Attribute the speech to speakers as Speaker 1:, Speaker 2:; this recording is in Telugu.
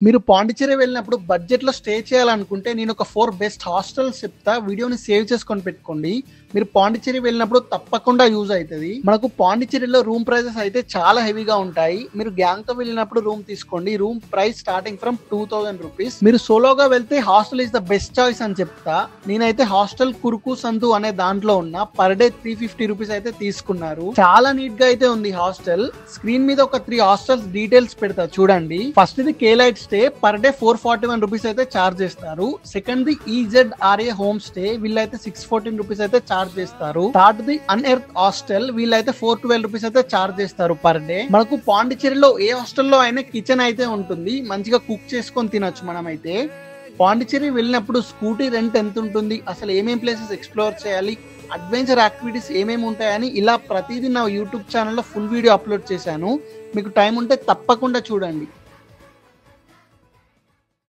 Speaker 1: మీరు పాండిచ్చేరి వెళ్ళినప్పుడు బడ్జెట్‌లో స్టే చేయాలనుకుంటే నేను ఒక 4 బెస్ట్ హాస్టల్స్ చెప్తా. వీడియోని సేవ్ చేసుకొని పెట్టుకోండి. మీరు పాండిచ్చేరి వెళ్ళినప్పుడు తప్పకుండా యూజ్ అయితది. మనకు పాండిచ్చేరిలో రూమ్ ప్రైసెస్ అయితే చాలా హెవీగా ఉంటాయి. మీరు గ్యాంగ్‌తో వెళ్ళినప్పుడు రూమ్ తీసుకోండి. Room price starting from 2000 rupees. మీరు సోలోగా వెళ్తే hostel is the best choice అని చెప్తా. నేనైతే హాస్టల్ కురుకు సంతు అనే దాంట్లో ఉన్నా. పర్ డే 350 రూపీస్ అయితే తీసుకున్నారు. చాలా నీట్ గా అయితే ఉంది హాస్టల్. స్క్రీన్ మీద ఒక 3 హాస్టల్స్ డీటెయిల్స్ పెడతా చూడండి. ఫస్ట్ ఇది కేలైట్ స్టే పర్ డే 441 రూపీస్ అయితే చార్జ్ చేస్తారు. సెకండ్ ది ఈజెడ్ఆర్ఏ హోమ్ స్టే వీళ్ళైతే 614 రూపీస్ అయితే చార్జ్ చేస్తారు. థర్డ్ ది అన్ఎర్త్ హాస్టల్ వీళ్ళైతే 412 రూపీస్ అయితే చార్జ్ చేస్తారు పర్ డే. మనకు పాండిచ్చేరిలో ఏ హాస్టల్లో అయినా కిచెన్ అయితే ఉంటుంది. మంచిగా కుక్ చేసుకొని తినొచ్చు మనమైతే. పాండిచ్చేరి వెళ్ళినప్పుడు స్కూటీ రెంట్ ఎంత ఉంటుంది, అసలు ఏమేం ప్లేసెస్ ఎక్స్ప్లోర్ చేయాలి, అడ్వెంచర్ యాక్టివిటీస్ ఏమేమి ఉంటాయని ఇలా ప్రతిదీ నా యూట్యూబ్ ఛానల్లో ఫుల్ వీడియో అప్లోడ్ చేశాను. మీకు టైం ఉంటే తప్పకుండా చూడండి.